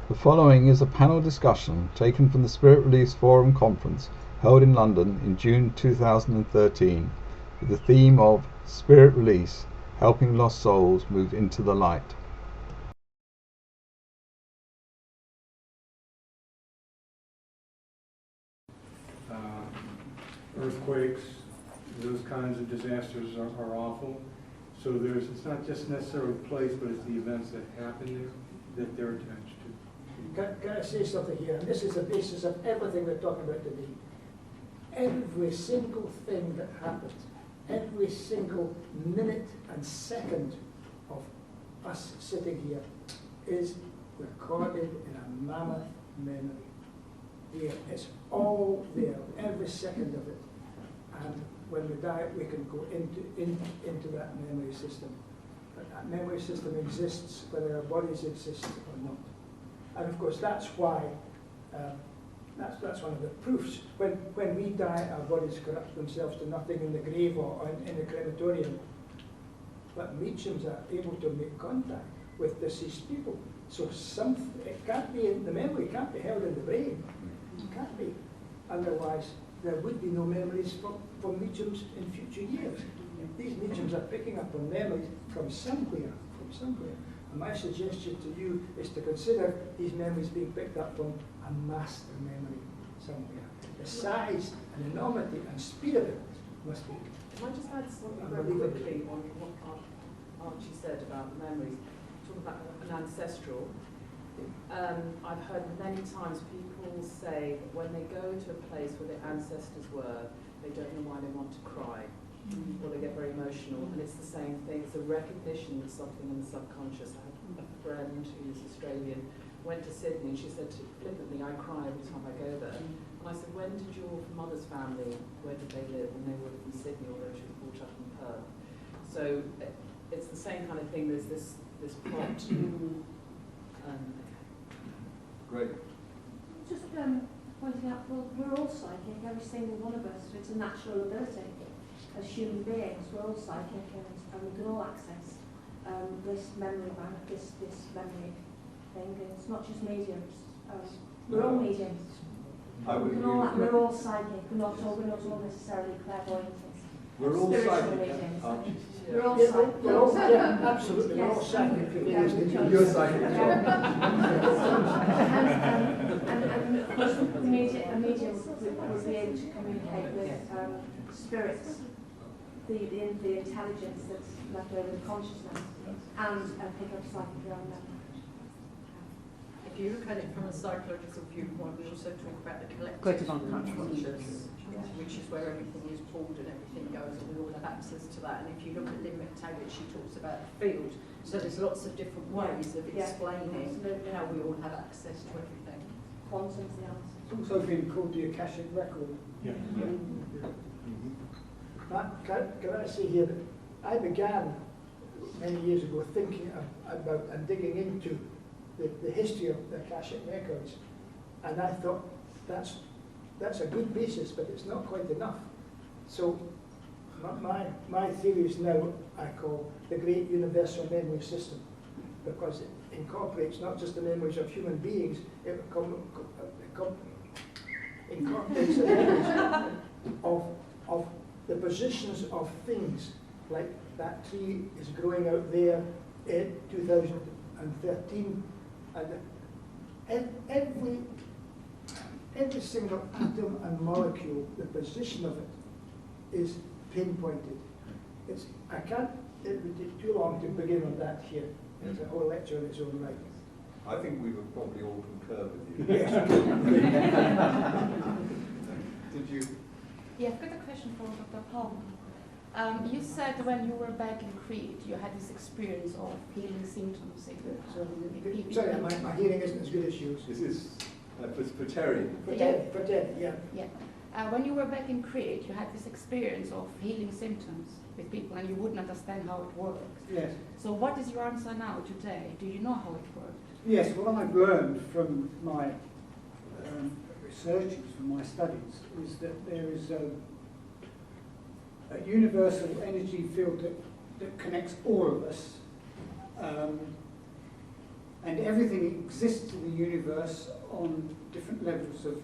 The following is a panel discussion taken from the Spirit Release Forum conference held in London in June 2013 with the theme of Spirit Release, Helping Lost Souls Move into the Light. Earthquakes, those kinds of disasters are awful. So it's not just necessarily the place, but it's the events that happen there that they're attached to. Can I say something here? And this is the basis of everything we're talking about today. Every single thing that happens, every single minute and second of us sitting here is recorded in a mammoth memory. Here, it's all there, every second of it. And when we die, we can go into that memory system. But that memory system exists whether our bodies exist or not. And of course, that's why, that's one of the proofs. When we die, our bodies corrupt themselves to nothing in the grave or in the crematorium. But mediums are able to make contact with deceased people. So it can't be in the memory, it can't be held in the brain. It can't be. Otherwise, there would be no memories from mediums in future years. These mediums are picking up on memories from somewhere. And my suggestion to you is to consider these memories being picked up from a master memory somewhere. The size and enormity and speed of it must be. Can I just add something very quickly on what Archie said about memories? Talk about an ancestral. I've heard many times people say that when they go to a place where their ancestors were, they don't know why they want to cry, or they get very emotional, and it's the same thing. It's a recognition of something in the subconscious. I had a friend who's Australian, went to Sydney, and she said flippantly, I cry every time I go there. And I said, when did your mother's family, where did they live? And they were from Sydney, although she was brought up in Perth. So it's the same kind of thing. There's this plot. Great. Just pointing out, well, we're all psychic, every single one of us. It's a natural ability. As human beings, we're all psychic, and we can all access this memory bank, this memory thing. It's not just mediums. We're all mediums. We're all psychic. We're not all necessarily clairvoyant. We're all psychic. We're all psychic. Absolutely, we're all psychic. You're psychic as well. And of course, a medium would be able to communicate with spirits, the intelligence that's left over the consciousness, and pick up psychic memory. If you look at it from a psychological viewpoint, we also talk about the collective unconscious, which is where everything is pulled and everything goes, and we all have access to that. And if you look at Lynn McTaggart, she talks about the field. So there's lots of different ways of explaining how we all have access to everything. Quantum's the answer. It's also been called the Akashic Record. Yeah. Can I say here that I began many years ago thinking about and digging into the history of the Akashic Records, and I thought that's a good basis, but it's not quite enough. So my theories now I call the Great Universal Memory System, because it incorporates not just the memories of human beings, it incorporates the memories of the positions of things, like that tree is growing out there in 2013, and every single atom and molecule, the position of it is pinpointed. It would take too long to begin on that here. It's a whole lecture in its own right. I think we would probably all concur with you. Yes. Did you? Yeah, I've got a question for Dr. Palmer. You said when you were back in Crete, you had this experience of healing symptoms. Sorry, my hearing isn't as good as yours. This is for Terry. For Terry, yeah. When you were back in Crete, you had this experience of healing symptoms with people, and you wouldn't understand how it works. Yes. So what is your answer now today? Do you know how it works? Yes, what I've learned from my researches, from my studies, is that there is a universal energy field that connects all of us, And everything exists in the universe on different levels of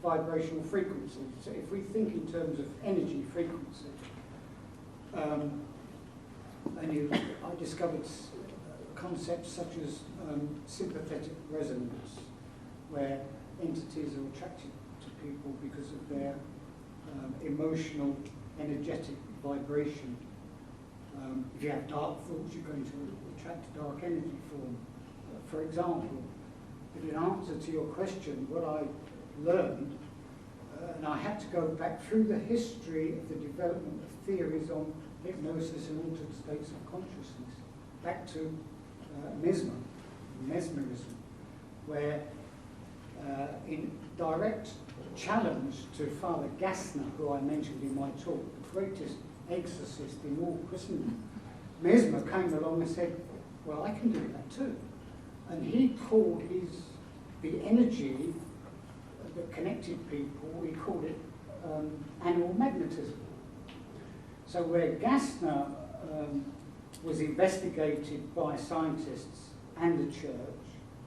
vibrational frequency. So if we think in terms of energy frequency, I discovered concepts such as sympathetic resonance, where entities are attracted to people because of their emotional, energetic vibration. If you have dark thoughts, you're going to attract dark energy form. For example, but in answer to your question, what I learned, and I had to go back through the history of the development of theories on hypnosis and altered states of consciousness, back to mesmerism, where in direct challenge to Father Gassner, who I mentioned in my talk, the greatest exorcist in all Christendom, Mesmer came along and said, well, I can do that too. And he called the energy that connected people, he called it animal magnetism. So where Gassner was investigated by scientists and the church,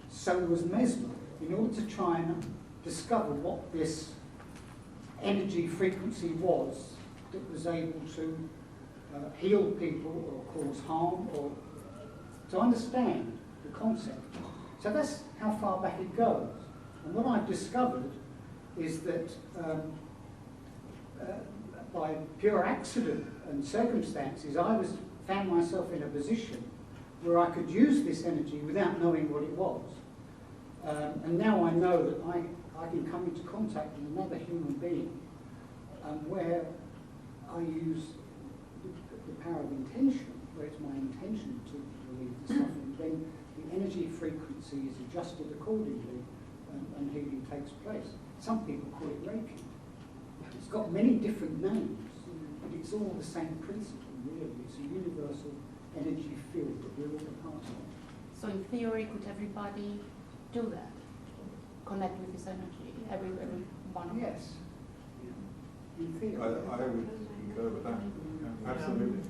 so was Mesmer, in order to try and discover what this energy frequency was that was able to heal people or cause harm, or to understand the concept. So that's how far back it goes. And what I've discovered is that by pure accident and circumstances, I found myself in a position where I could use this energy without knowing what it was. And now I know that I can come into contact with another human being where I use the power of intention, where it's my intention to relieve the suffering, then the energy frequency is adjusted accordingly and healing takes place. Some people call it Reiki. It's got many different names, but it's all the same principle, really. It's a universal energy field that we're all a part of. So in theory, could everybody do that? Connect with this energy, every one of us? Yes. In theory. I would concur with that. Absolutely.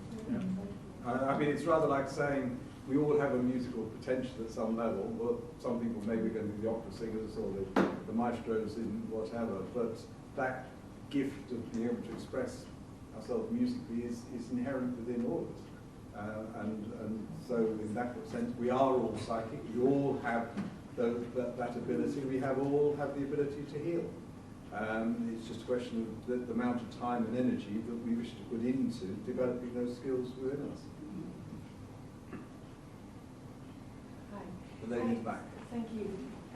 I mean, it's rather like saying we all have a musical potential at some level. Well, some people maybe going to be the opera singers or the maestros in whatever, but that gift of being able to express ourselves musically is inherent within all of us. And so in that sense, we are all psychic. We all have that ability. We all have the ability to heal. It's just a question of the amount of time and energy that we wish to put into developing those skills within us. Hi. The lady's back. Thank you.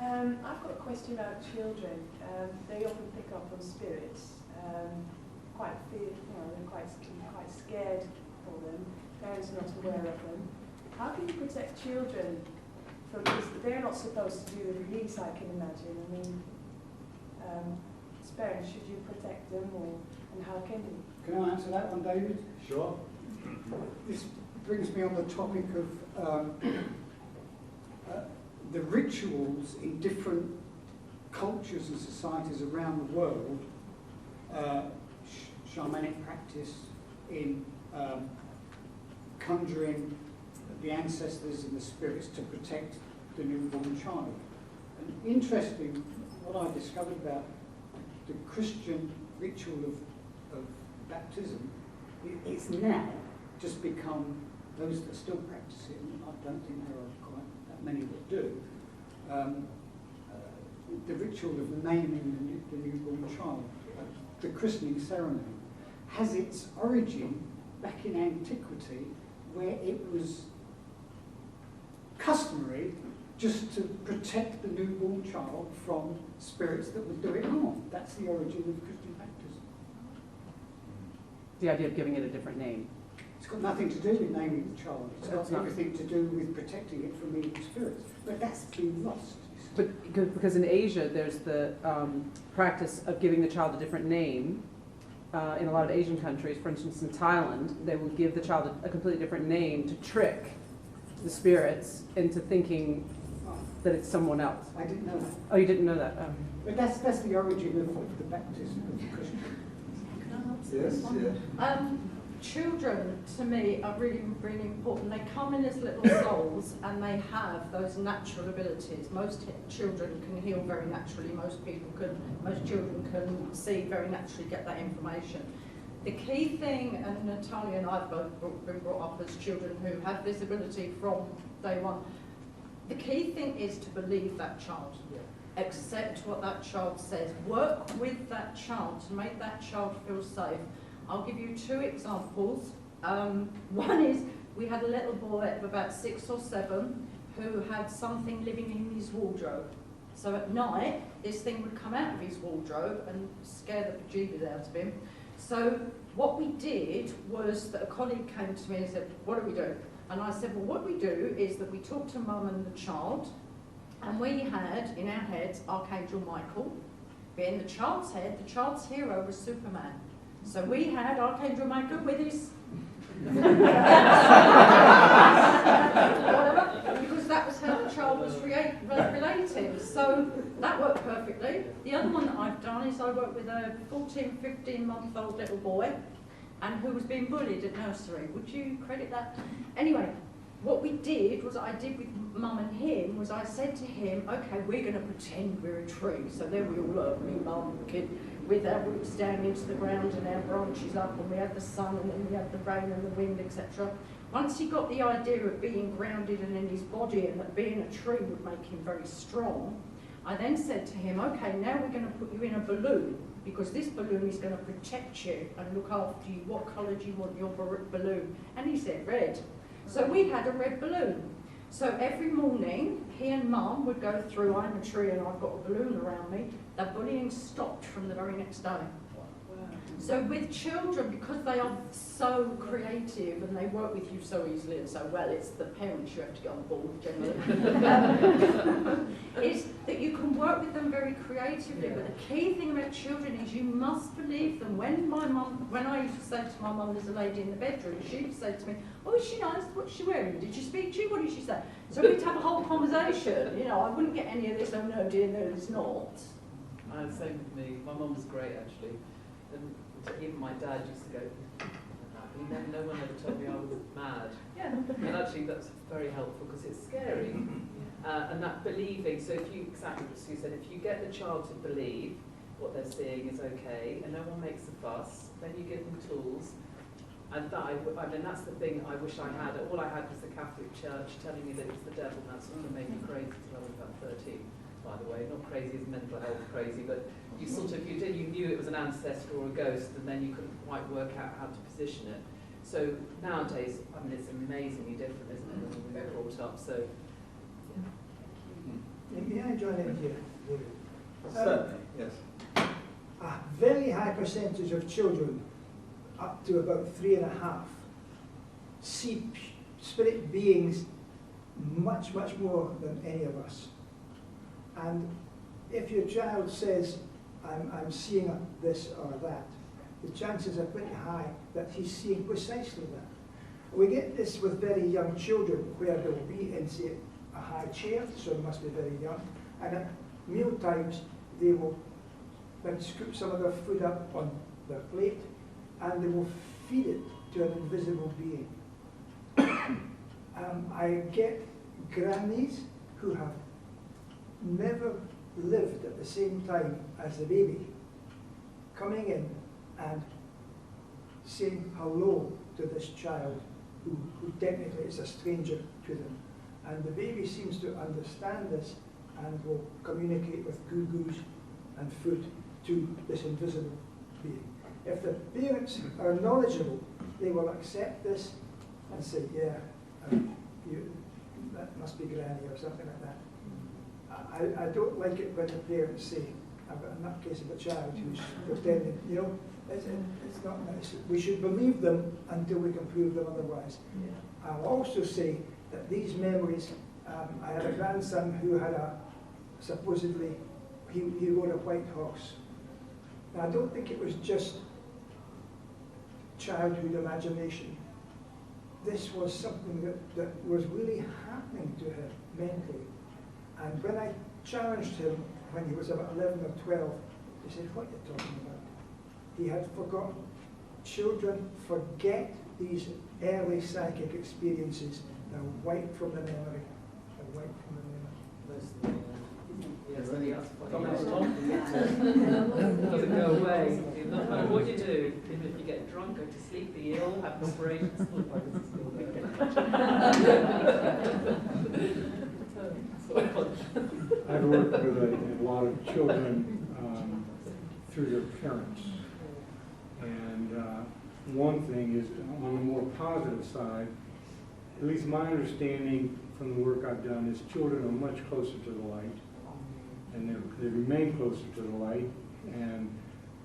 I've got a question about children. They often pick up on spirits. They're quite scared for them. Parents are not aware of them. How can you protect children from this? They're not supposed to do the release, I can imagine. I mean, as parents, should you protect them, and how can you? Can I answer that one, David? Sure. This brings me on the topic of the rituals in different cultures and societies around the world, shamanic practice in conjuring the ancestors and the spirits to protect the newborn child. And interesting, what I discovered about the Christian ritual of baptism, it's now just become, those that still practice it, and I don't think there are quite that many that do, the ritual of naming the newborn child, the christening ceremony, has its origin back in antiquity, where it was customary just to protect the newborn child from spirits that would do it harm. That's the origin of Christian baptism. The idea of giving it a different name. It's got nothing to do with naming the child. It's got everything to do with protecting it from evil spirits. But that's been lost. But because in Asia, there's the practice of giving the child a different name. In a lot of Asian countries, for instance, in Thailand, they will give the child a completely different name to trick the spirits into thinking that it's someone else. I didn't know that. Oh, you didn't know that? Oh. But that's the origin of the baptism of the Christian. Yes, yeah. children, to me, are really, really important. They come in as little souls and they have those natural abilities. Most children can heal very naturally. Most children can see very naturally, get that information. The key thing, and Natalia and I have both been brought up as children who have this ability from day one, the key thing is to believe that child. Accept what that child says. Work with that child to make that child feel safe. I'll give you 2 examples. One is, we had a little boy of about 6 or 7 who had something living in his wardrobe. So at night, this thing would come out of his wardrobe and scare the bejeebers out of him. So what we did was that a colleague came to me and said, what do we do? And I said, well, what we do is that we talk to mum and the child, and we had in our heads Archangel Michael. But in the child's head, the child's hero was Superman. So we had Archangel Michael with his because that was how the child was relating. So that worked perfectly. The other one that I've done is I work with a 14, 15-month-old little boy and who was being bullied at nursery. Would you credit that? Anyway, what we did was I did with mum and him was I said to him, okay, we're going to pretend we're a tree. So there we all were, me, mum, kid, with our roots down into the ground and our branches up, and we had the sun and then we had the rain and the wind, etc. Once he got the idea of being grounded and in his body and that being a tree would make him very strong, I then said to him, okay, now we're going to put you in a balloon, because this balloon is going to protect you and look after you. What colour do you want your balloon? And he said red. So we had a red balloon. So every morning, he and mum would go through, I'm a tree and I've got a balloon around me. The bullying stopped from the very next day. So with children, because they are so creative and they work with you so easily and so well, it's the parents you have to get on board generally, is that you can work with them very creatively. But the key thing about children is you must believe them. When I used to say to my mum, there's a lady in the bedroom, she'd say to me, oh, is she nice? What's she wearing? Did she speak to you? What did she say? So we'd have a whole conversation. You know, I wouldn't get any of this, oh no dear, no it's not. Same with me. My mum was great actually. And even my dad used to go, no one ever told me I was mad. Yeah. And actually that's very helpful because it's scary. And that believing, so if you, exactly what Sue said, if you get the child to believe what they're seeing is okay and no one makes a fuss, then you give them tools. And that, I mean, that's the thing I wish I had. All I had was the Catholic Church telling me that it was the devil, and that's what made me crazy until I was about 13. By the way, not crazy as mental health crazy, but you sort of, you knew it was an ancestor or a ghost, and then you couldn't quite work out how to position it. So nowadays, I mean, it's amazingly different, isn't it, when we were brought up, so, yeah. May I join in here, David? Certainly, yes. A very high percentage of children, up to about 3.5, see spirit beings much, much more than any of us. And if your child says, I'm seeing this or that, the chances are pretty high that he's seeing precisely that. We get this with very young children, where they'll be in, say, a high chair, so they must be very young, and at meal times they will then scoop some of their food up on their plate, and they will feed it to an invisible being. I get grannies who have never lived at the same time as the baby coming in and saying hello to this child who technically is a stranger to them. And the baby seems to understand this and will communicate with goo-goos and food to this invisible being. If the parents are knowledgeable, they will accept this and say, yeah, that must be granny or something like that. I don't like it when the parents say, I've got a nutcase of a child who's pretending, you know, it's not nice. We should believe them until we can prove them otherwise. Yeah. I'll also say that these memories, I had a grandson who had supposedly, he rode a white horse. Now, I don't think it was just childhood imagination. This was something that was really happening to him mentally. And when I challenged him when he was about 11 or 12, he said, what are you talking about? He had forgotten. children forget these early psychic experiences. They're wiped from the memory. They're wiped from the memory. Yes, doesn't go away. No matter what you do, even if you get drunk, go to sleep, be ill, have an operation, I've worked with a lot of children through their parents. And one thing is, on the more positive side, at least my understanding from the work I've done is children are much closer to the light. And they remain closer to the light. And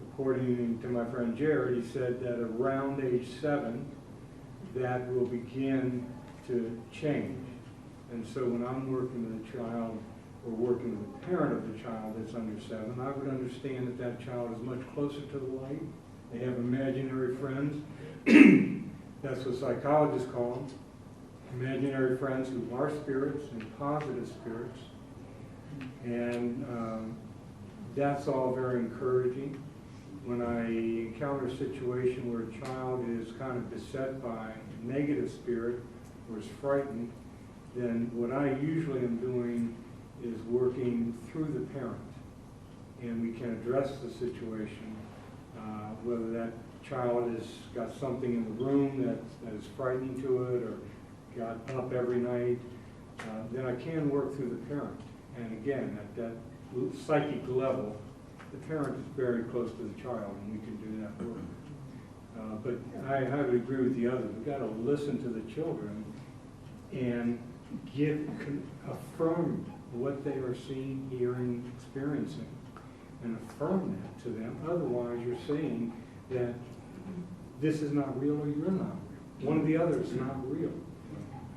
according to my friend Jared, he said that around age 7, that will begin to change. And so when I'm working with a child or working with a parent of the child that's under 7, I would understand that that child is much closer to the light. They have imaginary friends. That's what psychologists call them. Imaginary friends who are spirits and positive spirits. And that's all very encouraging. When I encounter a situation where a child is kind of beset by a negative spirit or is frightened, then what I usually am doing is working through the parent. And we can address the situation, whether that child has got something in the room that is frightening to it or got up every night, then I can work through the parent. And again, at that psychic level, the parent is very close to the child, and we can do that work. But I would agree with the others. We've got to listen to the children and affirm what they are seeing, hearing, experiencing, and affirm that to them. Otherwise, you're saying that this is not real or you're not real. One or the other is not real.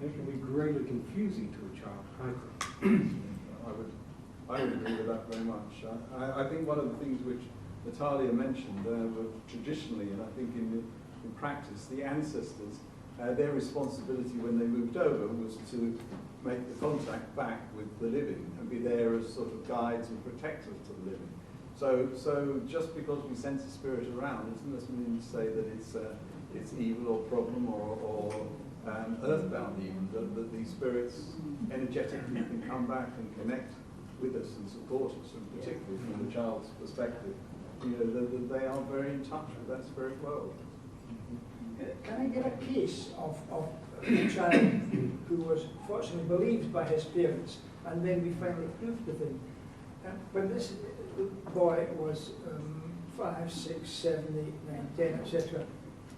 It can be greatly confusing to a child, I think. I would agree with that very much. I think one of the things which Natalia mentioned traditionally, and I think in practice, the ancestors, their responsibility when they moved over was to make the contact back with the living and be there as sort of guides and protectors to the living. So just because we sense a spirit around, it doesn't necessarily mean to say that it's evil or problem or earthbound even, that these spirits energetically can come back and connect with us and support us, and particularly from the child's perspective, that they are very in touch with that spirit world. Can I get a case of a child who was fortunately believed by his parents, and then we finally proved the thing? When this boy was 5, 6, 7, 8, 9, 10, etc.,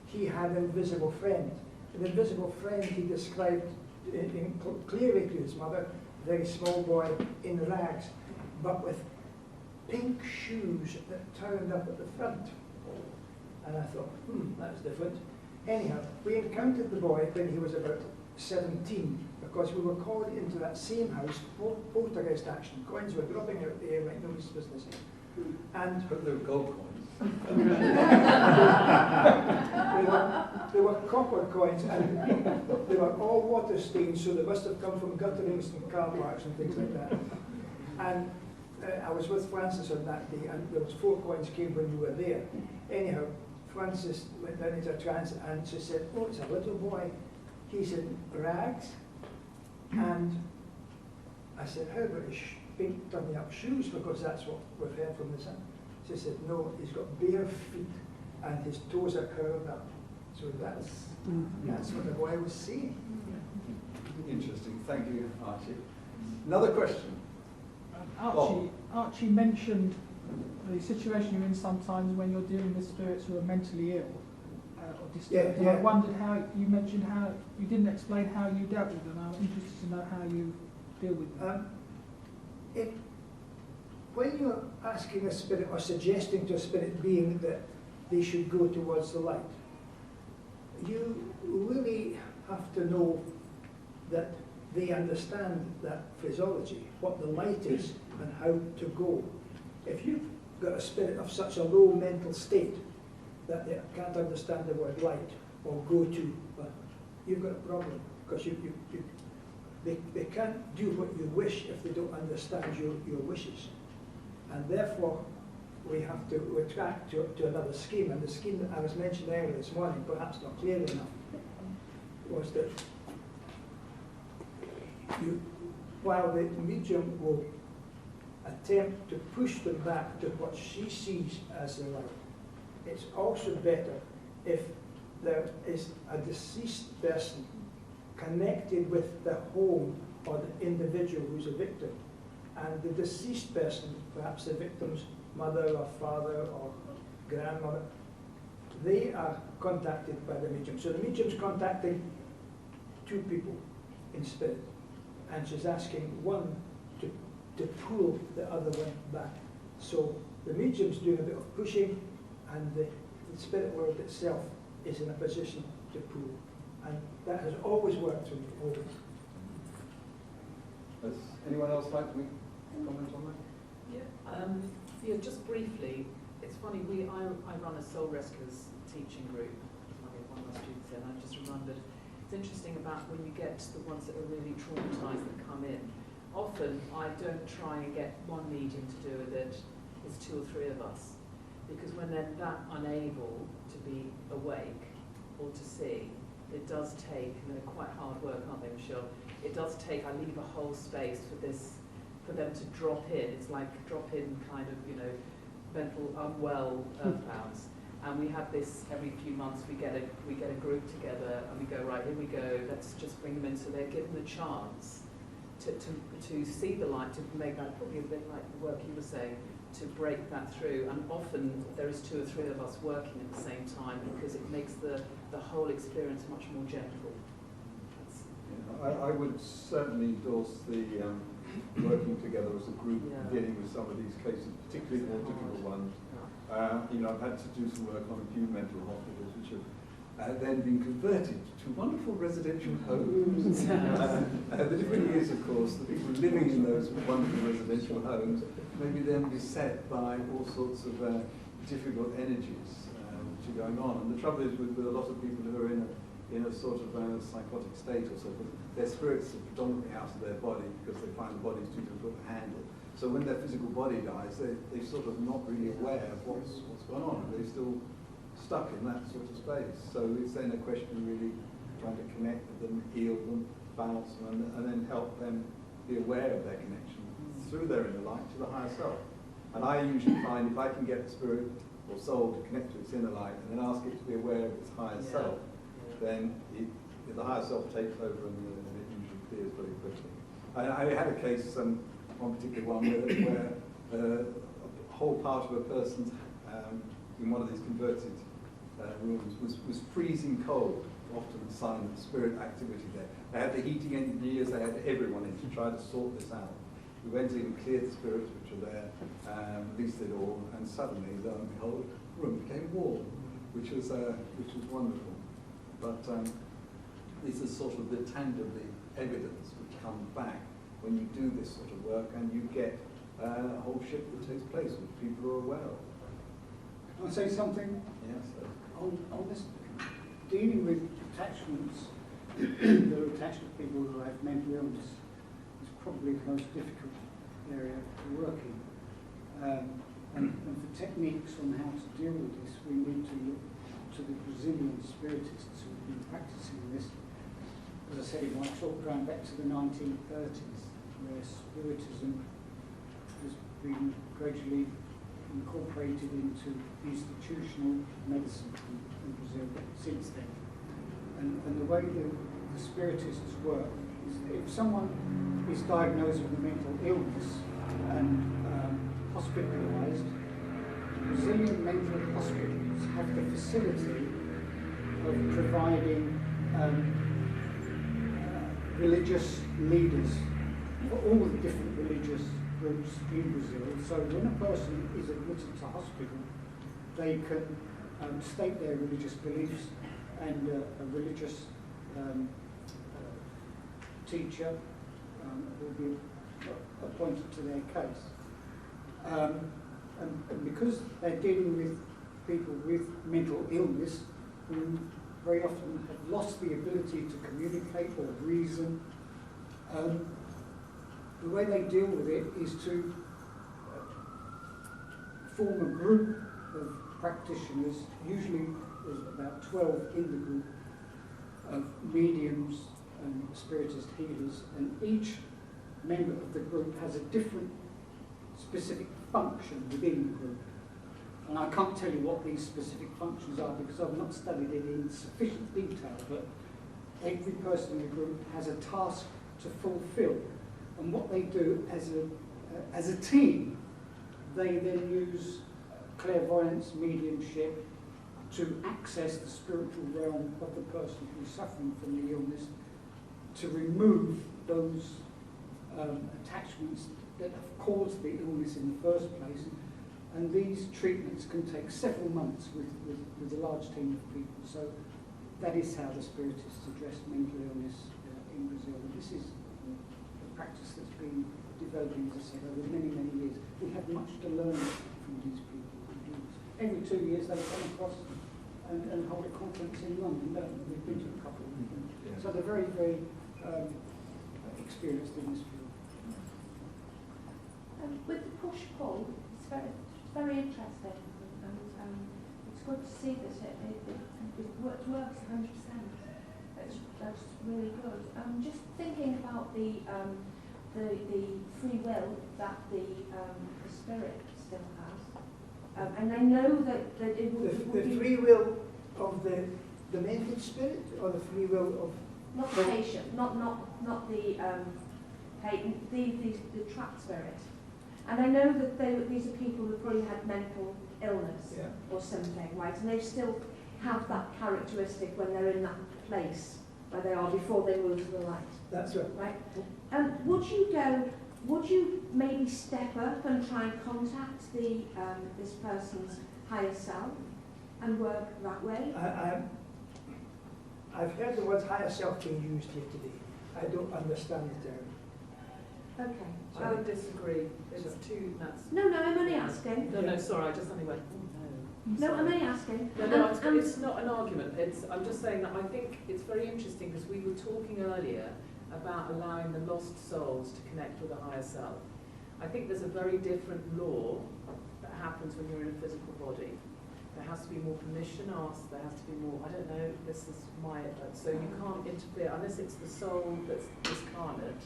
he had an invisible friend. An invisible friend he described clearly to his mother, a very small boy in rags, but with pink shoes that turned up at the front. And I thought, that's different. Anyhow, we encountered the boy when he was about 17, because we were called into that same house, poltergeist action. Coins were dropping out the air like nobody's business. And but they were gold coins. they were copper coins, and they were all water stains, so they must have come from gutterings and car parks and things like that. And I was with Francis on that day, and there was 4 coins came when you were there. Anyhow, Francis went down into a trance, and she said, "Oh, it's a little boy. He's in rags." And I said, "How about his pink turning up shoes?" Because that's what we've heard from the son. She said, "No, he's got bare feet and his toes are curled up." So that's what the boy was saying. Interesting. Thank you, Archie. Another question. Archie mentioned the situation you're in sometimes when you're dealing with spirits who are mentally ill or disturbed. Yeah. I wondered how you mentioned how you didn't explain how you dealt with them. I'm interested to know how you deal with them. When you're asking a spirit or suggesting to a spirit being that they should go towards the light, you really have to know that they understand that phraseology, what the light is and how to go. If you've got a spirit of such a low mental state that they can't understand the word light or go to, you've got a problem, because they can't do what you wish if they don't understand your wishes. And therefore, we have to retract to another scheme. And the scheme that I was mentioning earlier this morning, perhaps not clearly enough, was that while the medium will attempt to push them back to what she sees as the right, it's also better if there is a deceased person connected with the home or the individual who's a victim, and the deceased person, perhaps the victim's mother or father or grandmother, they are contacted by the medium. So the medium's contacting two people in spirit, and she's asking one to pull the other one back. So the medium's doing a bit of pushing, and the spirit world itself is in a position to pull. And that has always worked for me, always. Does anyone else like to comment on that? Yeah, just briefly, it's funny, I run a soul rescuers teaching group. I get one of my students in, I just remembered, it's interesting about when you get to the ones that are really traumatized that come in. Often I don't try and get one medium to do with it, it's two or three of us. Because when they're that unable to be awake or to see, it does take, and they're quite hard work, aren't they, Michelle? It does take, I leave a whole space for them to drop in. It's like drop in kind of, mental unwell earthbounds. And we have this every few months, we get a group together and we go, right, here we go, let's just bring them in so they're given the chance to see the light, to make that probably a bit like the work you were saying, to break that through. And often there is two or three of us working at the same time because it makes the whole experience much more gentle. I would certainly endorse the working together as a group, dealing with some of these cases, particularly the more difficult ones. I've had to do some work on a few mental hospitals which have then been converted to wonderful residential homes. The difference is, of course, the people living in those wonderful residential homes may be then beset by all sorts of difficult energies which are going on. And the trouble is with a lot of people who are in a sort of psychotic state or so forth, their spirits are predominantly out of their body because they find the body's too difficult to handle. So when their physical body dies, they're sort of not really aware of what's going on. They're still stuck in that sort of space. So it's then a question of really trying to connect with them, heal them, balance them, and then help them be aware of their connection through their inner light to the higher self. And I usually find if I can get the spirit or soul to connect to its inner light and then ask it to be aware of its higher self, then the higher self takes over and it usually clears very quickly. I had a case, one particular one, where a whole part of a person's, in one of these converted rooms, was freezing cold, often a sign of spirit activity there. They had the heating engineers, they had everyone in to try to sort this out. We went in and cleared the spirits which were there, released it all, and suddenly, lo and behold, the room became warm, which was wonderful. But this is sort of the tangible evidence which comes back when you do this sort of work and you get a whole shift that takes place which people are aware of. Can I say something? Yes. On this, dealing with attachments that are attached to people who have mental illness is probably the most difficult area to work in. And for techniques on how to deal with this, we need to look to the Brazilian spiritists who have been practicing this. As I said in my talk, going back to the 1930s, where spiritism has been gradually incorporated into institutional medicine in Brazil since then. And the way the spiritists work is that if someone is diagnosed with a mental illness and hospitalized, Brazilian mental hospitals have the facility of providing religious leaders for all the different religious groups in Brazil. So when a person is admitted to hospital, they can state their religious beliefs, and a religious teacher will be appointed to their case. And because they're dealing with people with mental illness who very often have lost the ability to communicate or reason, the way they deal with it is to form a group of practitioners, usually there's about 12 in the group, of mediums and spiritist healers, and each member of the group has a different specific function within the group. And I can't tell you what these specific functions are because I've not studied it in sufficient detail, but every person in the group has a task to fulfill. And what they do as a team, they then use clairvoyance, mediumship, to access the spiritual realm of the person who's suffering from the illness, to remove those attachments that have caused the illness in the first place. And these treatments can take several months with a large team of people. So that is how the spiritists address mental illness in Brazil. And this is a practice that's been developing, as I said, over many, many years. We have much to learn from these people. Every 2 years they come across and hold a conference in London. We've been to a couple of them. Yeah. So they're very, very experienced in this field. With the push-pull, it's very interesting, and it's good to see that it works 100%. That's really good. I'm just thinking about the free will that the spirit still has, and I know that it would the free will of the mental spirit, or the free will of not the patient, not the patient, the trapped spirit. And I know that these are people who probably had mental illness or something, right? And they still have that characteristic when they're in that place where they are before they move to the light. That's right. Right? Would you maybe step up and try and contact this person's higher self and work that way? I've heard the word higher self being used here today. I don't understand the term. Okay. I would disagree. It's too nuts. No, I'm only asking. No, sorry, I just only went, No, I'm only asking. No, it's not an argument. I'm just saying that I think it's very interesting because we were talking earlier about allowing the lost souls to connect with a higher self. I think there's a very different law that happens when you're in a physical body. There has to be more permission asked, there has to be more, I don't know, this is so you can't interfere, unless it's the soul that's discarnate,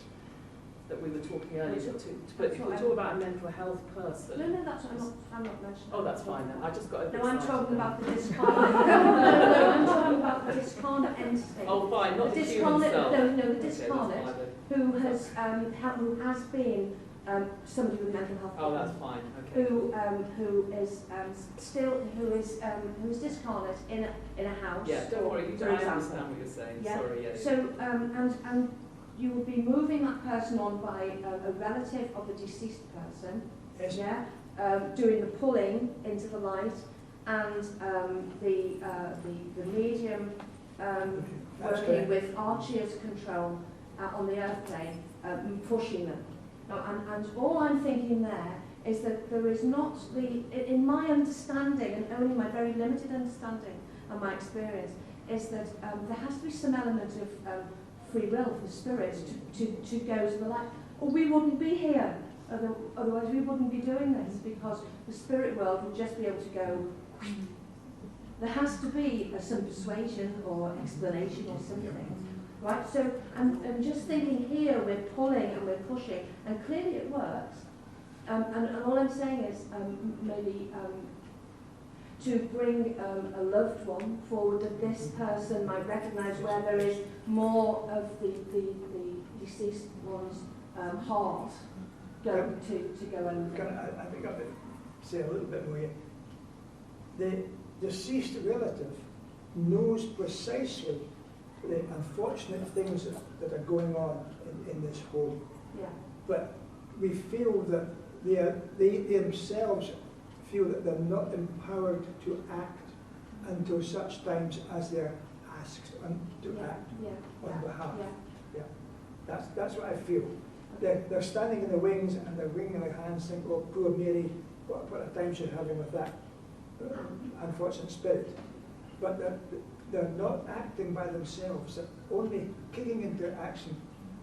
that we were talking earlier, but if we talk about a mental health person... No, that's what I'm not mentioning. Oh, that's fine then, I just got a bit No, I'm excited talking then. about the discarnate. No, I'm talking about the discarnate entity. Oh, fine, not the human discarnate, self. No, the discarnate, who has been somebody with mental health Oh, that's fine, okay. Who is discarnate in a house. Yeah, don't worry, I understand what you're saying, Yeah. sorry, yeah. So, and you will be moving that person on by a relative of the deceased person, Yes. doing the pulling into the light, and the medium working with Archie as control on the earth plane, pushing them. And all I'm thinking there is that there is not in my understanding, and only my very limited understanding and my experience, is that there has to be some element of free will for the spirit to go to the light. Or we wouldn't be here. Otherwise we wouldn't be doing this, because the spirit world would just be able to go. There has to be some persuasion or explanation or something. Right, so I'm just thinking here we're pulling and we're pushing, and clearly it works. And all I'm saying is maybe to bring a loved one forward, that this person might recognise where there is more of the deceased one's heart going to go and... I think I could say a little bit more here. The deceased relative knows precisely the unfortunate things that are going on in this home. Yeah. But we feel that they themselves feel that they're not empowered to act until such times as they're asked to act on behalf. Yeah. That's what I feel. They're standing in the wings and they're wringing their hands, saying, "Oh, poor Mary, what a time she's having with that unfortunate spirit." But they're not acting by themselves. They're only kicking into action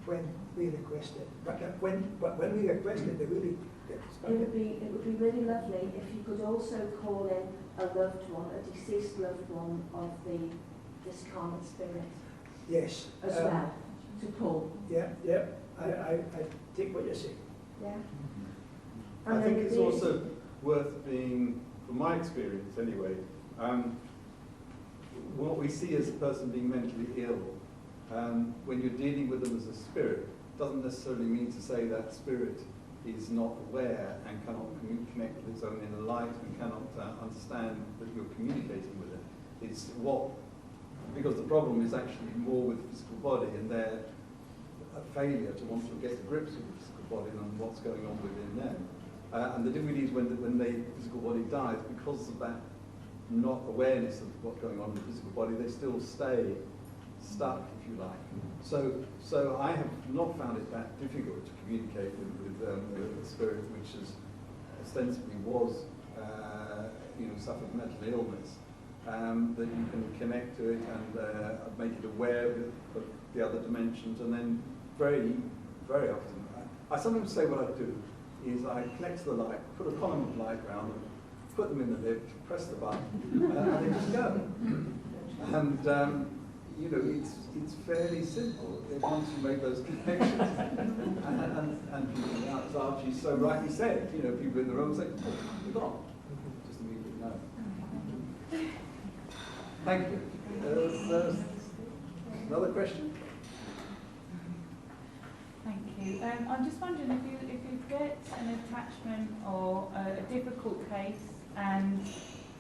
when we request it. But when we request it, they really get It would be really lovely if you could also call in a loved one, a deceased loved one of the discarnate spirit. Yes. As well, to pull. Yeah. I take what you're saying. Yeah. I think it's also worth being, from my experience anyway, what we see as a person being mentally ill, when you're dealing with them as a spirit, doesn't necessarily mean to say that spirit is not aware and cannot connect with its own inner light and cannot understand that you're communicating with it. It's because the problem is actually more with the physical body and their failure to want to get to grips with the physical body and what's going on within them. And the difficulty is when the physical body dies, because of that not awareness of what's going on in the physical body, they still stay stuck, if you like. So I have not found it that difficult to communicate with the spirit, which is ostensibly suffered mental illness, that you can connect to it and make it aware of the other dimensions, and then very, very often, I sometimes say what I do is I connect to the light, put a column of light around them, put them in the lift, press the button, and they just go. And it's fairly simple once you make those connections. and people, as Archie so rightly said, people in the room say, "Oh, you're gone." Just immediately know. Thank you. Another question? Thank you. I'm just wondering if you get an attachment or a difficult case, and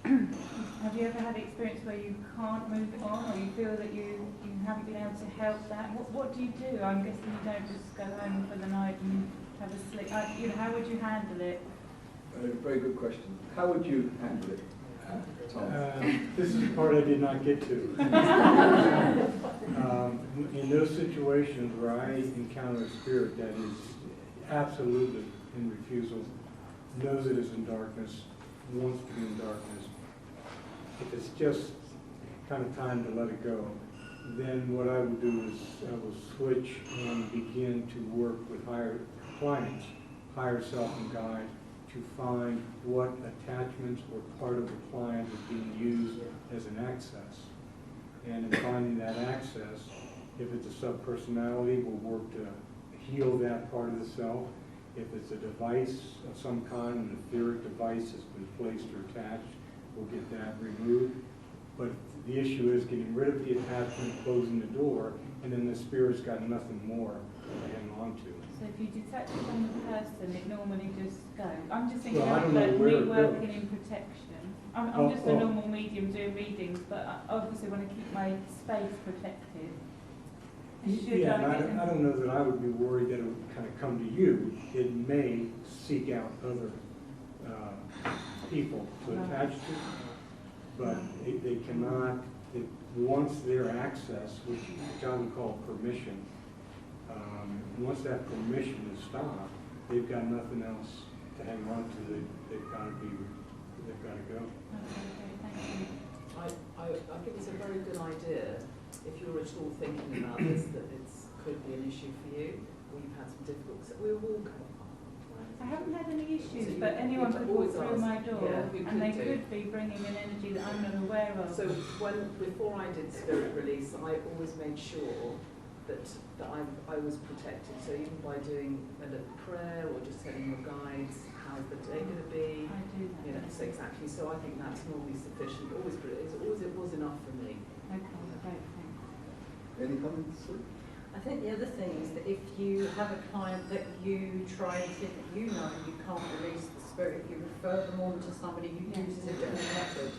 have you ever had experience where you can't move it on, or you feel that you haven't been able to help that? What do you do? I'm guessing you don't just go home for the night and have a sleep. How would you handle it? Very good question. How would you handle it, Tom? This is the part I did not get to. In those situations where I encounter a spirit that is absolutely in refusal, knows it is in darkness, wants to be in darkness, if it's just kind of time to let it go, then what I would do is I will switch and begin to work with higher clients, higher self and guide, to find what attachments or part of the client is being used as an access. And in finding that access, if it's a subpersonality, we'll work to heal that part of the self. If it's a device of some kind, an etheric device has been placed or attached, we'll get that removed. But the issue is getting rid of the attachment, closing the door, and then the spirit's got nothing more to hang on to. So if you detach it from the person, it normally just goes. I'm just thinking Well, I of don't know like where me it working goes. in protection. I'm just a normal medium doing readings, but I obviously want to keep my space protected. Yeah, and I don't know that I would be worried that it would kind of come to you. It may seek out other people to attach to, but they cannot, once their access, which I would call permission, once that permission is stopped, they've got nothing else to hang on to. They've got to go. I think it's a very good idea if you're at all thinking about this, that it could be an issue for you, or you've had some difficulties. We'll all come apart. I haven't had any issues, but anyone could walk through my door, and they could be bringing an energy that I'm not aware of. So before I did spirit release, I always made sure that I was protected. So even by doing a little prayer or just telling your guides how's the day going to be, I do that. So exactly. So I think that's normally sufficient. It was enough for me. Okay, great, thanks. Any comments? I think the other thing is that if you have a client that you try and think that you can't release the spirit, you refer them on to somebody who uses a different method.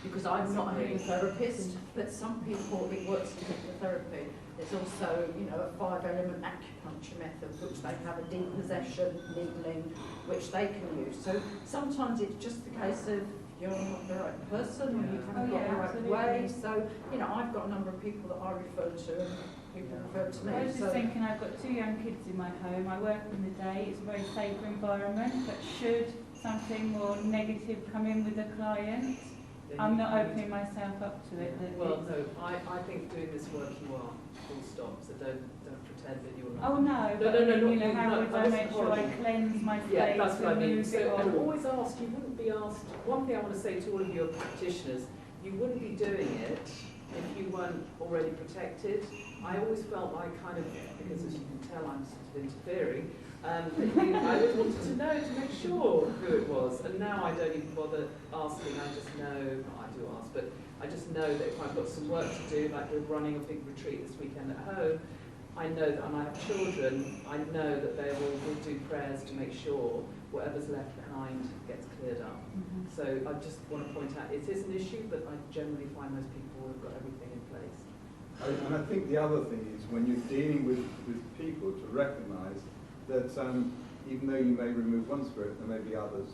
Because I'm not a hypnotherapist, but some people, it works in hypnotherapy. There's also, a 5-element acupuncture method, which they have a depossession, needling, which they can use. So sometimes it's just a case of you're not the right person, or you haven't got the right way. So, I've got a number of people that I refer to, and people refer to me. I was just thinking, I've got 2 young kids in my home. I work in the day. It's a very safe environment. But should something more negative come in with a client, then I'm you- not opening myself up to it. That Well, it's- no, I think doing this work you are, full stop, so don't pretend that you're not. Oh no, No, but no, no, I mean, not you know, you, how no, would that I wasn't make sure I horrible. cleanse my Yeah, face that's what I and mean. move So it I'm on? always asked, you wouldn't be asked, one thing I want to say to all of your practitioners, you wouldn't be doing it if you weren't already protected. I always felt like kind of, because as you can tell I'm sort of interfering, I always wanted to know to make sure who it was. And now I don't even bother asking, I just know, I do ask, but I just know that if I've got some work to do, like we're running a big retreat this weekend at home, I know that, and I have children, I know that they will do prayers to make sure whatever's left behind gets cleared up. So I just want to point out, it is an issue, but I generally find most people have got everything in place. And I think the other thing is when you're dealing with people to recognise that even though you may remove one spirit, there may be others,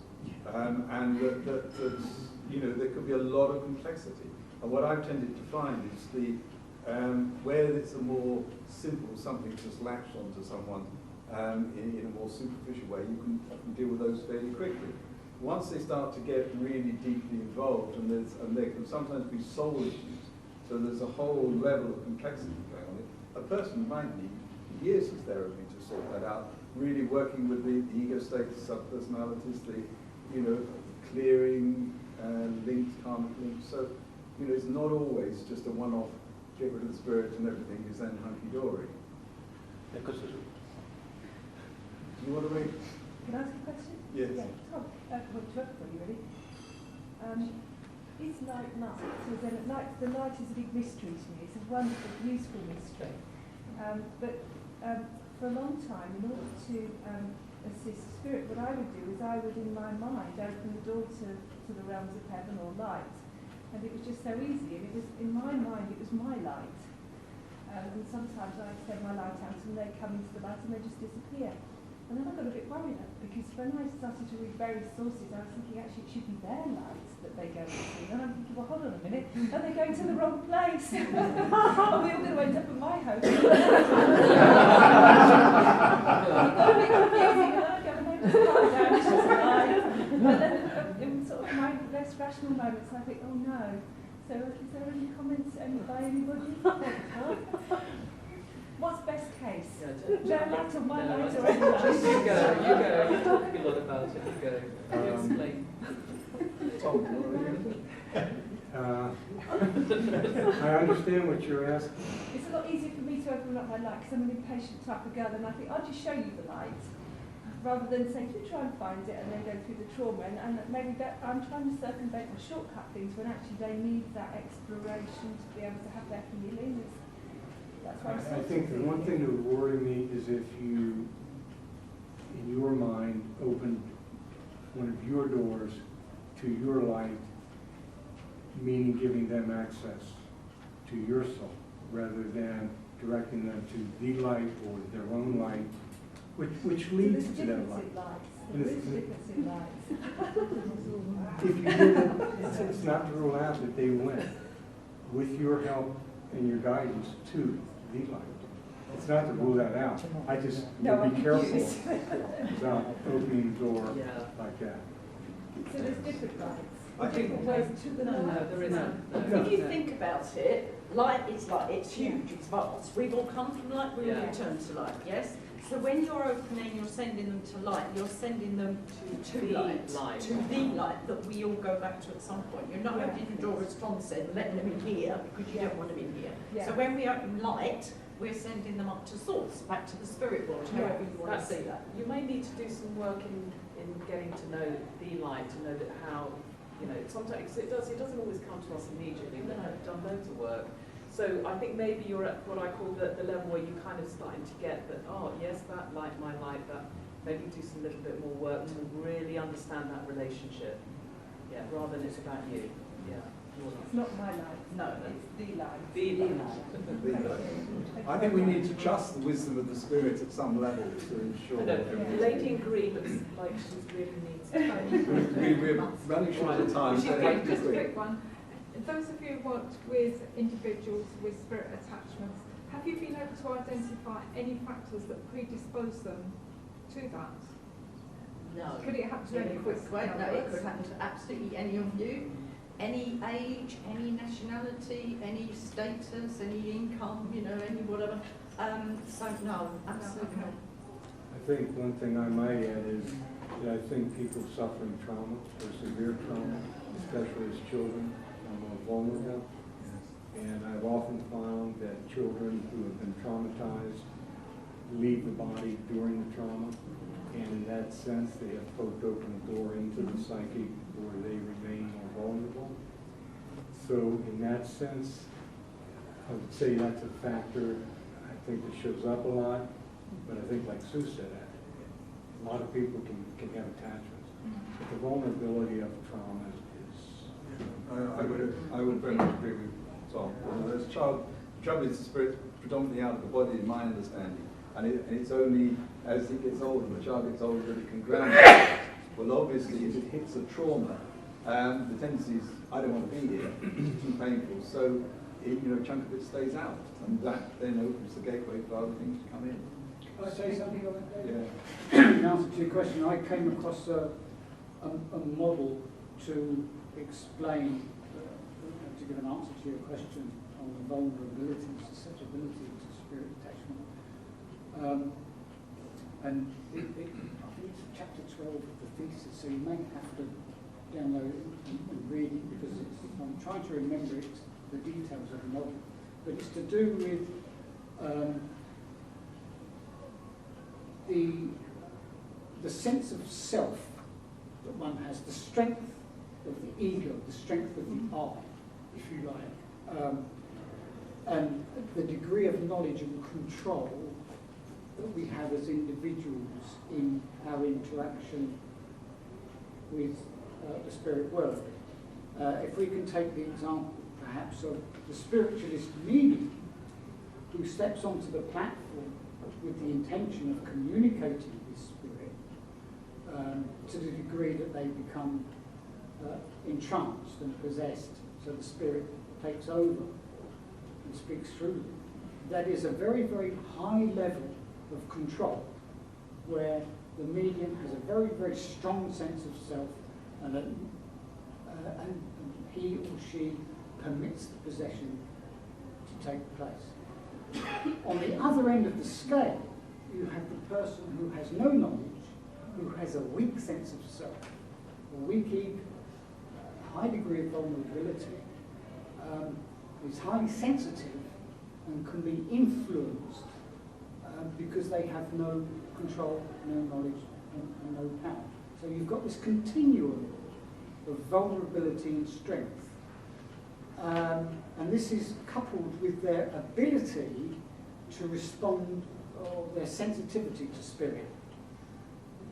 and that you know there could be a lot of complexity. And what I've tended to find is the where it's a more simple something just latched onto someone in a more superficial way, you can deal with those fairly quickly. Once they start to get really deeply involved, and there can sometimes be soul issues, so there's a whole level of complexity going on. A person might need years of therapy to sort that out, really working with the ego states, subpersonalities, the clearing links, karmic links. So it's not always just a one-off. Get rid of the spirit and everything is then hunky-dory. Do you want to read? Can I ask a question? Yes. Yeah, Tom, well, to everybody really. Is light night? So then the light is a big mystery to me. It's a wonderful, useful mystery. But for a long time, in order to assist spirit, what I would do is I would, in my mind, open the door to the realms of heaven or light. And it was just so easy. And it was, in my mind, it was my light. And sometimes I extend my light out and they come into the light and they just disappear. And then I got a bit worried because when I started to read various sources, I was thinking actually it should be their light that they go into. And I'm thinking, well, hold on a minute, are they going to the wrong place? Are we all going to end up at my house? It got a bit confusing, and I go, no, just calm down, it's just a light. But then in sort of my less rational moments, I think, oh no. So is there any comments by anybody? What's best case? Their light or my light or any light? You go. You're talking a lot about it. You go. You explain. I understand what you're asking. It's a lot easier for me to open up my light because I'm an impatient type of girl, and I think I'll just show you the light rather than say, you try and find it and then go through the trauma. And maybe that I'm trying to circumvent or shortcut things when actually they need that exploration to be able to have their healing. That's why I think the one thing that would worry me is if you, in your mind, opened one of your doors to your light, meaning giving them access to your soul, rather than directing them to the light or their own light, which leads to that light. There is a difference in lights. If you did it, it's not to rule out that they went with your help and your guidance to the light. It's not to rule that out. I just would be careful about opening the door like that. So there's different lights. I think different ways to the light. No, there isn't. No. If you think about it, light is light, it's huge, it's vast. We've all come from light, we will return to light, yes? So when you're opening, you're sending them to light, you're sending them to the light, light. to the light that we all go back to at some point. You're not opening the door, as Tom said, and letting them in here because you don't want them in here. Yeah. So when we open light, we're sending them up to source, back to the spirit world, however you want to see that. You may need to do some work in getting to know the light, to know that how, sometimes it doesn't always come to us immediately, but I've done loads of work. So I think maybe you're at what I call the level where you're kind of starting to get that, oh yes, that light, my light, that maybe do some little bit more work to really understand that relationship. Yeah, rather than it's about you. Yeah. It's not my light. No, it's the light. The light. I think we need to trust the wisdom of the spirit at some level to ensure. The lady in green looks like she really needs to. We're running short of time. So Just a quick one. Those of you who worked with individuals with spirit attachments, have you been able to identify any factors that predispose them to that? No. Could it happen to any quick way? No, it could happen to absolutely any of you. any age, any nationality, any status, any income, you know, any whatever. So no, absolutely not. I think one thing I might add is that I think people suffering trauma or severe trauma, especially as children, are more vulnerable. And I've often found that children who have been traumatized leave the body during the trauma, and in that sense they have poked open a door into the psyche where they remain more vulnerable. So in that sense, I would say that's a factor I think that shows up a lot, but I think like Sue said, a lot of people can have attachments, but the vulnerability of trauma is I would very much agree with Tom. As a child, trouble is the spirit predominantly out of the body, in my understanding, and it's only as it gets older, the child gets older, that it can ground itself. Well, obviously, if it hits a trauma, the tendency is, I don't want to be here, it's too painful, so a chunk of it stays out, and that then opens the gateway for other things to come in. Can I say something on that, David? Yeah. In answer to your question, I came across a model to explain, to give an answer to your question on the vulnerability, susceptibility to spirit attachment. And I think it's chapter 12 of the thesis, so you may have to download it and read it, because I'm trying to remember the details of the model. But it's to do with the sense of self that one has, the strength of the ego, the strength of the I, if you like, and the degree of knowledge and control that we have as individuals in our interaction with the spirit world. If we can take the example, perhaps, of the spiritualist medium who steps onto the platform with the intention of communicating with spirit, to the degree that they become entranced and possessed, so the spirit takes over and speaks through them. That is a very, very high level of control, where the medium has a very, very strong sense of self, and he or she permits the possession to take place. On the other end of the scale, you have the person who has no knowledge, who has a weak sense of self, a weak ego, a high degree of vulnerability, is highly sensitive and can be influenced because they have no control, no knowledge, and no power. So you've got this continuum of vulnerability and strength. And this is coupled with their ability to respond, or their sensitivity to spirit.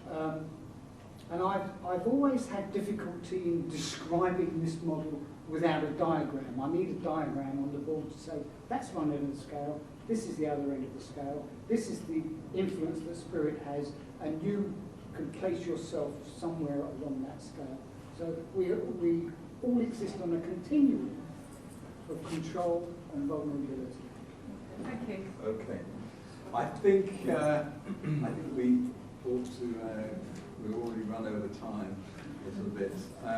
And I've always had difficulty in describing this model without a diagram. I need a diagram on the board to say, that's one end of the scale, this is the other end of the scale, this is the influence that spirit has, and you can place yourself somewhere along that scale. So we all exist on a continuum of control and vulnerability. Thank you. Okay. I think we ought to, we've already run over time a little bit.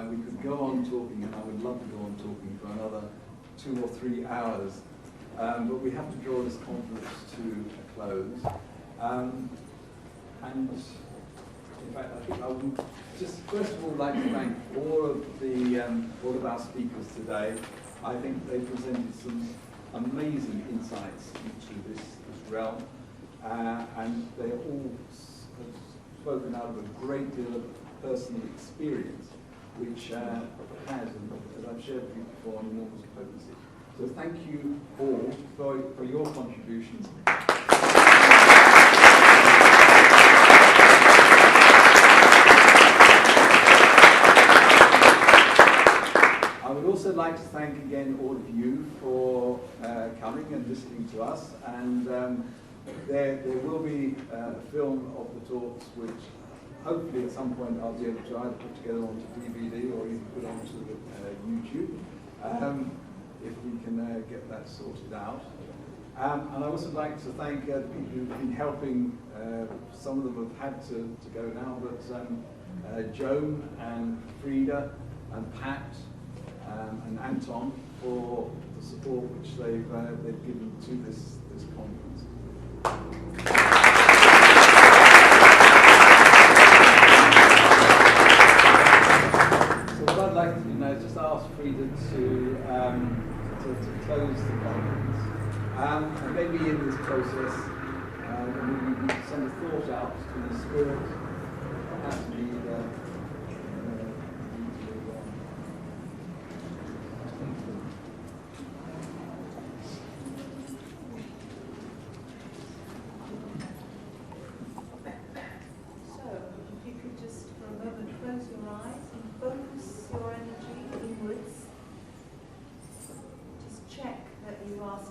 We could go on talking, and I would love to go on talking for another 2 or 3 hours, but we have to draw this conference to a close. And in fact, I think I would just first of all like to thank all of our speakers today. I think they presented some amazing insights into this realm, and they all have spoken out of a great deal of personal experience, which has, as I've shared with you before, an enormous potency. So thank you all for your contributions. I would also like to thank again all of you for coming and listening to us, and there will be a film of the talks which hopefully at some point I'll be able to either put together onto DVD or even put onto YouTube, if we can get that sorted out. And I also like to thank the people who've been helping. Some of them have had to go now, but Joan and Frida and Pat and Anton for the support which they've given to this conference. So what I'd like to do now is just ask Frida to close the conference. And maybe in this process, we can send a thought out to the spirit, perhaps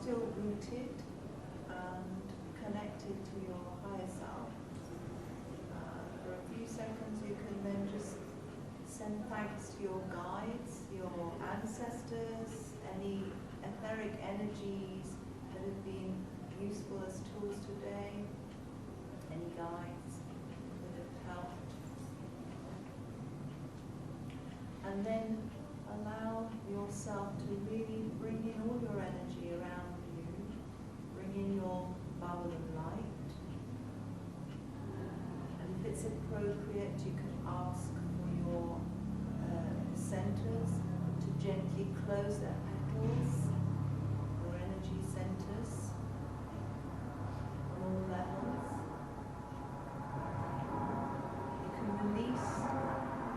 still rooted and connected to your higher self. For a few seconds you can then just send thanks to your guides, your ancestors, any etheric energies that have been useful as tools today, any guides that have helped. And then allow yourself to really bring in all your energy around you, bring in your bubble of light. And if it's appropriate, you can ask for your centers to gently close their petals, your energy centers on all levels. You can release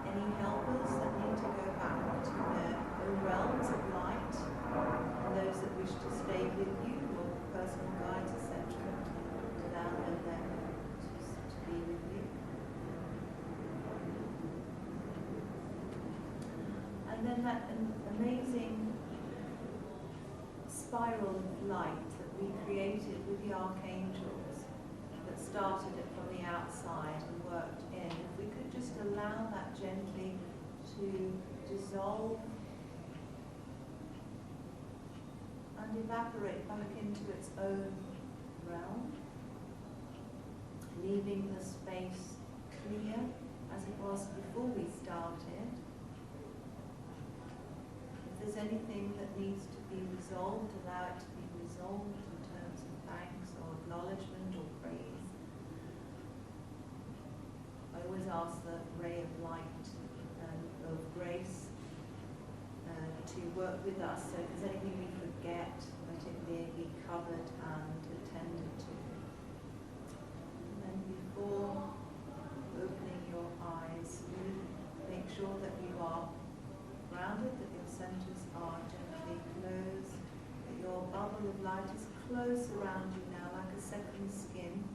any helpers that need to go back to their own realms of light, and those that wish to stay with you, or personal guides, etc., allow them then to be with you. And then that amazing spiral of light that we created with the archangels that started it from the outside and worked in, if we could just allow that gently to dissolve and evaporate back into its own realm, leaving the space clear as it was before we started. If there's anything that needs to be resolved, allow it to be resolved in terms of thanks or acknowledgement or praise. I always ask the ray of light and of grace to work with us, so if there's anything we forget, let it be covered and attended to. And then before opening your eyes, really make sure that you are grounded, that your centers are gently closed, that your bubble of light is close around you now like a second skin.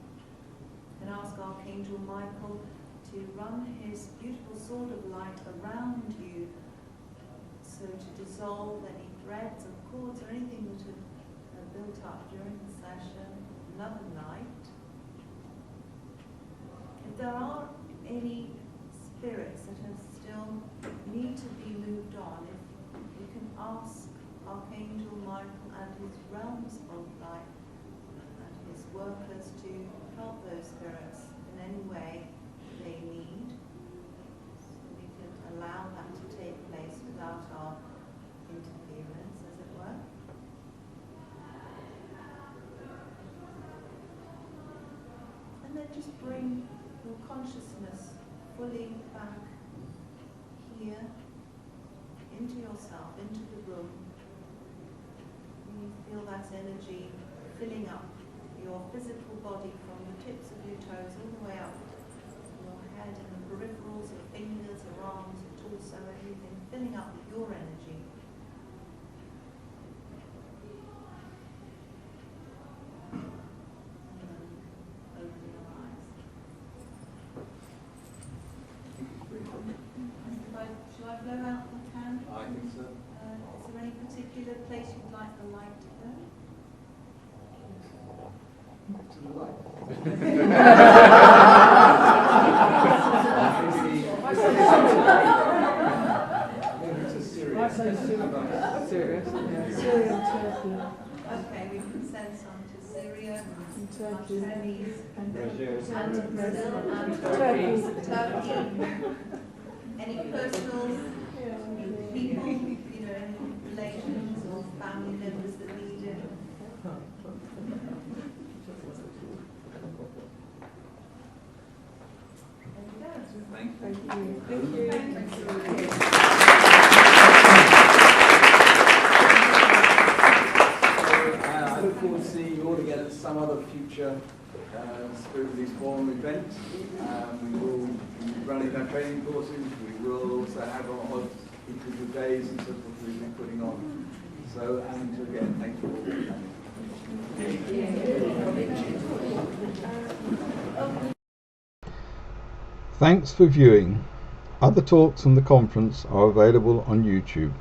And ask Archangel Michael to run his beautiful sword of light around you, so to dissolve any threads or cords or anything that have built up during the session, love and light. If there are any spirits that are still need to be moved on, if you can ask Archangel Michael and his realms of light and his workers to help those spirits in any way they need, so we can allow that to take place without our interference, as it were. And then just bring your consciousness fully back here, into yourself, into the room. You feel that energy filling up your physical body from the tips of your toes all the way up your head and the peripherals, your fingers, your arms, your torso, everything filling up with your energy. Shall I blow out the candle? I think so. Is there any particular place you'd like the light to go? To the light. Maybe to Syria. I say Syria. Syria. Syria and Turkey. Okay, we can send some to Syria, Turkey, and Brazil, and Turkey. Turkey. Any personal people, relations or family members that need it. I look forward to seeing you all again at some other future Spirit Release Forum event. We will be running our training courses. We will also have our odd individual days and so forth we'll be putting on. So, and again, thank you all for coming. Thanks for viewing. Other talks from the conference are available on YouTube.